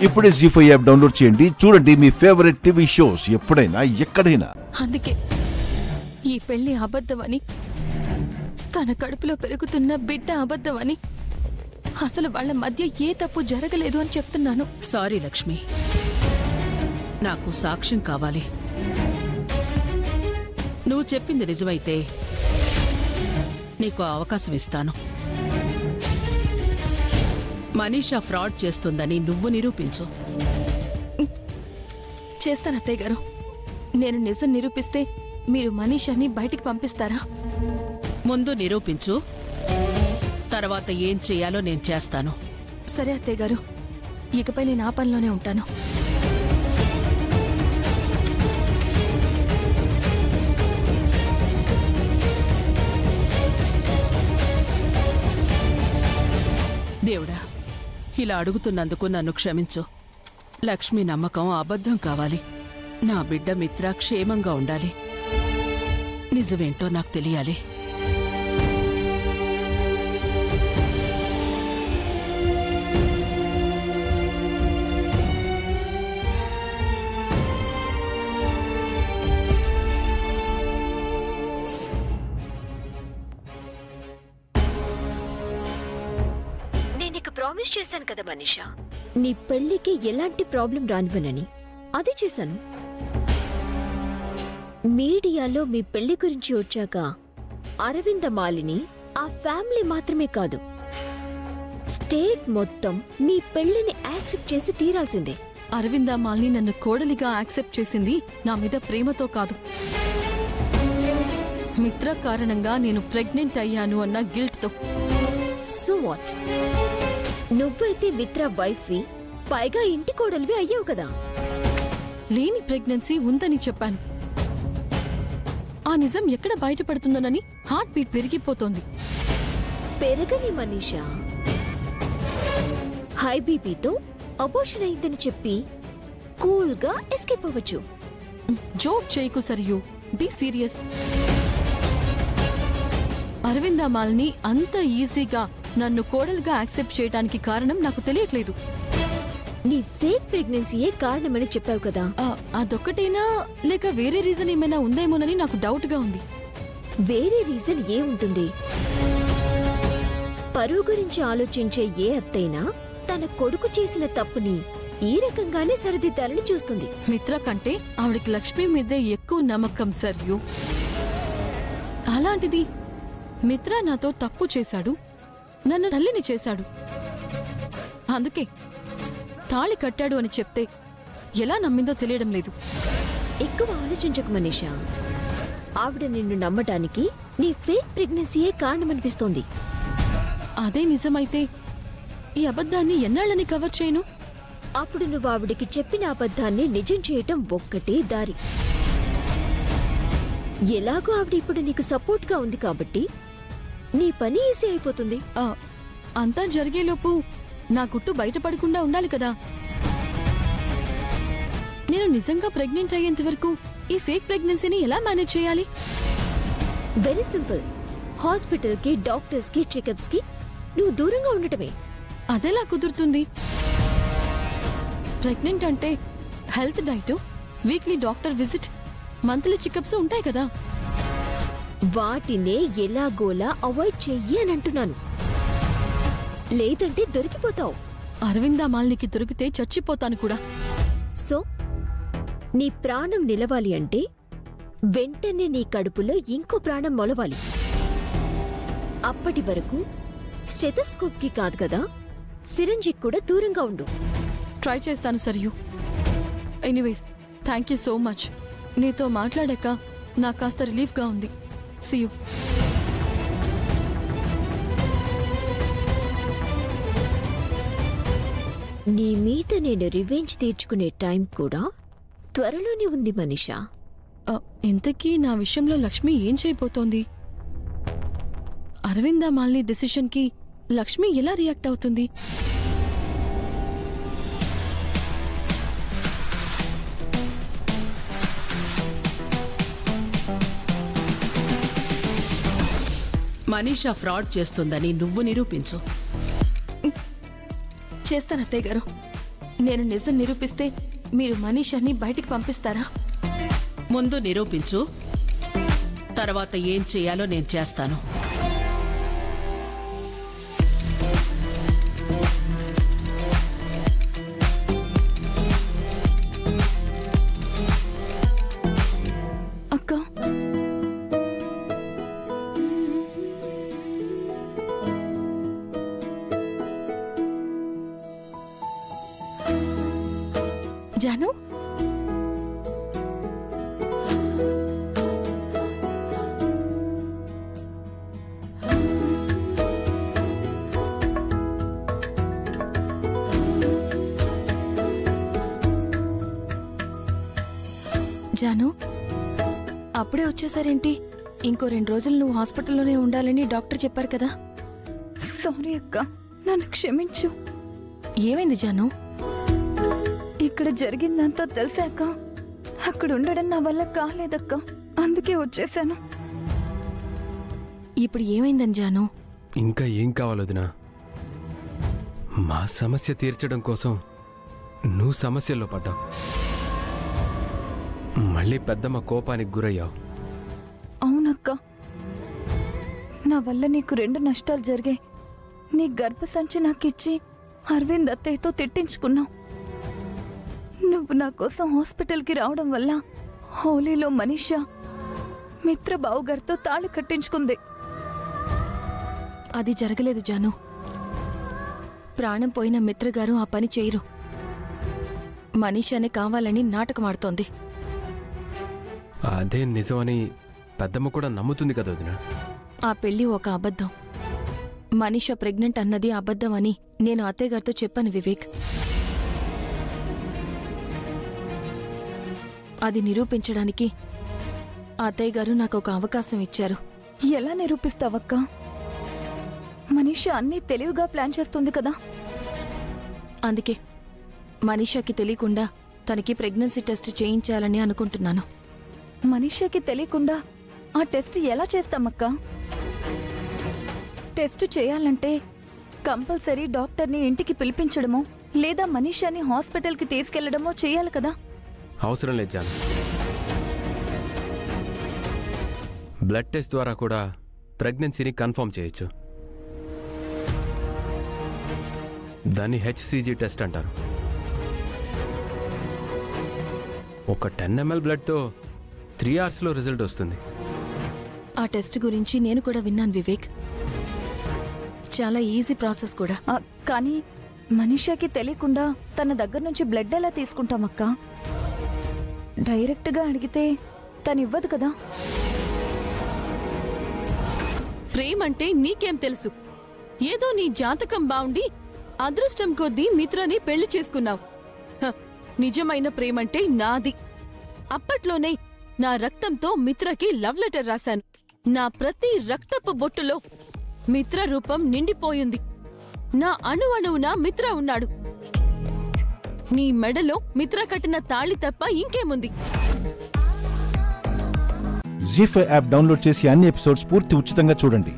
ఇప్పుడే జీ5 app download చేయండి. చూడండి మీ ఫేవరెట్ టీవీ షోస్ ఎప్పుడైనా ఎక్కడైనా. అందుకే ఈ పెళ్లి అబద్ధమని, తన కడుపులో పెరుగుతున్న బిడ్డ అబద్ధమని, అసలు వాళ్ళ మధ్య ఏ తప్పు జరగలేదు అని చెప్తున్నాను. సారీ లక్ష్మి, నాకు సాక్ష్యం కావాలి. నువ్వు చెప్పింది నిజమైతే నీకు అవకాశం ఇస్తాను. మనీషా ఫ్రాడ్ చేస్తుందని నువ్వు నిరూపించు. చేస్తాను అత్తయ్య గారు. నేను నిజం నిరూపిస్తే మీరు మనీషాని బయటికి పంపిస్తారా? ముందు నిరూపించు, తర్వాత ఏం చేయాలో నేను చేస్తాను. సరే అత్తయ్య గారు, ఇకపై నేను ఆ పనిలోనే ఉంటాను. దేవుడా, ఇలా అడుగుతున్నందుకు నన్ను క్షమించు. లక్ష్మి నమ్మకం అబద్ధం కావాలి. నా బిడ్డ మిత్ర క్షేమంగా ఉండాలి. నిజమేంటో నాకు తెలియాలి. ప్రామిస్ చేశాను కదా మనీషా, నీ పెళ్లికి ఎలాంటి ప్రాబ్లం రానివ్వనని. అదే చేశాను. మీడియాలో మీ పెళ్లి గురించి వచ్చాక అరవింద మాలిని ఆ ఫ్యామిలీ మాత్రమే కాదు, స్టేట్ మొత్తం మీ పెళ్లిని యాక్సెప్ట్ చేసి తీరాల్సిందే. అరవింద మాలిని నన్ను కోడలిగా యాక్సెప్ట్ చేసింది నా మీద ప్రేమతో కాదు, మిత్ర కారణంగా నేను ప్రెగ్నెంట్ అయ్యాను అన్న గిల్ట్తో. So what? నువ్వైతే మిత్ర వైఫ్వి, పైగా ఇంటి కోడలివి అయ్యావు కదా. లేని ప్రెగ్నెన్సీ ఉందని చెప్పాను. ఆ నిజం ఎక్కడ బయటపడుతుందోనని హార్ట్ బీట్ పెరిగిపోతోంది. పెరగని మనీషా, హై బీపీతో అబోర్షన్ అయిందని చెప్పి కూల్గా ఎస్కేప్ అవ్వచ్చు. జోక్ చేయకు సరియు, బీ సీరియస్. అరవింద మాలిని అంత ఈజీగా నన్ను కోడలుగా యాక్సెప్ట్ చేయడానికి కారణం నాకు తెలియట్లేదు. నీ ఫేక్ ప్రెగ్నెన్సీయే కారణమని చెప్పావు కదా. అదొక్కటేనా లేక వేరే రీజన్ ఏమైనా ఉందేమోనని నాకు డౌట్ గా ఉంది. వేరే రీజన్ ఏముంటుంది? పరువు గురించి ఆలోచించే ఏ అత్తైనా తన కొడుకు చేసిన తప్పుని ఈ రకంగానే సరిదిద్దాలని చూస్తుంది. మిత్ర కంటే ఆవిడకి లక్ష్మి మీదే ఎక్కువ నమ్మకం సరియు. అలాంటిది మిత్ర నాతో తప్పు చేశాడు, నన్ను తల్లిని చేశాడు. అందుకే తాళి కట్టాడు అని చెప్తే ఎలా నమ్మిందో తెలియడం లేదు. ఎక్కువ ఆలోచించకు మనీషా. ఆవిడ నిన్ను నమ్మటానికి నీ ఫేక్ ప్రెగ్నెన్సీయే కారణమనిపిస్తోంది. అదే నిజమైతే ఈ అబద్ధాన్ని ఎన్నాళ్ళని కవర్ చేయను? అప్పుడు నువ్వు ఆవిడికి చెప్పిన అబద్ధాన్ని నిజం చేయటం ఒక్కటే దారి. ఎలాగో ఆవిడ ఇప్పుడు నీకు సపోర్ట్గా ఉంది కాబట్టి నీ పని ఈజీ అయిపోతుంది. అంతా జరిగేలోపు నా గుట్టు బయటపడకుండా ఉండాలి కదా. నేను నిజంగా ప్రెగ్నెంట్ అయ్యేంత వరకు ఈ ఫేక్ ప్రెగ్నెన్సీని ఎలా మేనేజ్ చేయాలి? Very simple. హాస్పిటల్కి, డాక్టర్స్కి, చెకప్స్కి నువ్వు దూరంగా ఉండటమే. అదెలా కుదురుతుంది? ప్రెగ్నెంట్ అంటే health diet, weekly doctor visit, monthly checkups ఉంటాయి కదా. వాటినే ఎలాగోలా అవాయిడ్ చెయ్యి అని అంటున్నాను. లేదంటే దొరికిపోతావు. అరవింద మాలినికి దొరికితే చచ్చిపోతాను కూడా. సో నీ ప్రాణం నిలవాలి అంటే వెంటనే నీ కడుపులో ఇంకో ప్రాణం మొలవాలి. అప్పటి వరకు స్టెథోస్కోప్కి కాదు కదా, సిరంజికి కూడా దూరంగా ఉండు. ట్రై చేస్తాను సరియు. Anyways, thank you so much. నీతో మాట్లాడాక నాకు కాస్త రిలీఫ్గా ఉంది. See you. నీ మీద నేను రివెంజ్ తీర్చుకునే టైం కూడా త్వరలోనే ఉంది మనీషా. ఇంతకీ నా విషయంలో లక్ష్మి ఏం చేయబోతోంది? అరవింద మాలిని డెసిషన్కి లక్ష్మి ఎలా రియాక్ట్ అవుతుంది? మనీషా ఫ్రాడ్ చేస్తుందని నువ్వు నిరూపించు. చేస్తాను అత్తయ్య గారు. నేను నిజం నిరూపిస్తే మీరు మనీషాని బయటికి పంపిస్తారా? ముందు నిరూపించు, తర్వాత ఏం చేయాలో నేను చేస్తాను. అక్క, జాను, జాను, అప్పుడే వచ్చేసారేంటి? ఇంకో 2 రోజులు నువ్వు హాస్పిటల్లోనే ఉండాలని డాక్టర్ చెప్పారు కదా. సారీ అక్క, నన్ను క్షమించు. ఏమైంది జాను? ఇక్కడ జరిగిందంతా తెలిసాక అక్కడ ఉండడం నా వల్ల కాలేదక్క, అందుకే వచ్చేసాను. ఇప్పుడు ఏమైందని జాను? ఇంకా ఏం కావాలి వదినా? మా సమస్య తీర్చడం కోసం నువ్వు సమస్యల్లో పడ్డావు. మళ్ళీ పెద్దమ్మ కోపానికి గురయ్యావు. అవునక్క, నా వల్ల నీకు 2 నష్టాలు జరిగాయి. నీ గర్భసంచి నాకిచ్చి అరవింద్ అత్తయ్యతో తిట్టించుకున్నావు. నువ్వు నా కోసం హాస్పిటల్కి రావడం వల్ల హోలీలో మనీషా మిత్ర బావుగారితో తాళి కట్టించుకుంది. అది జరగలేదు జాను. ప్రాణం పోయిన మిత్రగారు ఆ పని చేయరు. మనీషానే కావాలని నాటకమాడుతోంది. అదే నిజమని పెద్దమ్మ కూడా నమ్ముతుంది కదా వదినా. ఆ పెళ్లి ఒక అబద్ధం. మనీషా ప్రెగ్నెంట్ అన్నది అబద్ధం అని నేను అత్తయ్యగారితో చెప్పాను వివేక్. అది నిరూపించడానికి అత్తయ్యగారు నాకు ఒక అవకాశం ఇచ్చారు. ఎలా నిరూపిస్తావక్క? మనీషా అన్నీ తెలివిగా ప్లాన్ చేస్తుంది కదా. అందుకే మనీషాకి తెలియకుండా తనకి ప్రెగ్నెన్సీ టెస్ట్ చేయించాలని అనుకుంటున్నాను. మనీషాకి తెలియకుండా ఆ టెస్ట్ ఎలా చేస్తామక్క? టెస్ట్ చేయాలంటే కంపల్సరీ డాక్టర్ని ఇంటికి పిలిపించడమో లేదా మనీషాని హాస్పిటల్కి తీసుకెళ్లడమో చేయాలి కదా. అవసరం లేదు జాను. బ్లడ్ టెస్ట్ ద్వారా కూడా ప్రెగ్నెన్సీని కన్ఫర్మ్ చేయొచ్చు. దాన్ని హెచ్సిజీ టెస్ట్ అంటారు. ఒక 10 ml బ్లడ్తో 3 అవర్స్లో రిజల్ట్ వస్తుంది. ఆ టెస్ట్ గురించి నేను కూడా విన్నాను వివేక్. చాలా ఈజీ ప్రాసెస్ కూడా. కానీ మనీషాకి తెలియకుండా తన దగ్గర నుంచి బ్లడ్ ఎలా తీసుకుంటామక్క? డైరెక్ట్గా అడిగితే తనివ్వదు కదా. ప్రేమంటే నీకేం తెలుసు? ఏదో నీ జాతకం బావుండి అదృష్టం కొద్దీ మిత్రని పెళ్లి చేసుకున్నావు. నిజమైన ప్రేమంటే నాది. అప్పట్లోనే నా రక్తంతో మిత్రకి లవ్ లెటర్ రాశాను. నా ప్రతి రక్తపు బొట్టులో మిత్ర రూపం నిండిపోయింది. నా అణువణువున మిత్ర ఉన్నాడు. నీ మెడలో మిత్ర కట్టిన తాళి తప్ప ఇంకేముంది? జీ5 యాప్ డౌన్లోడ్ చేసి అన్ని ఎపిసోడ్స్ పూర్తి ఉచితంగా చూడండి.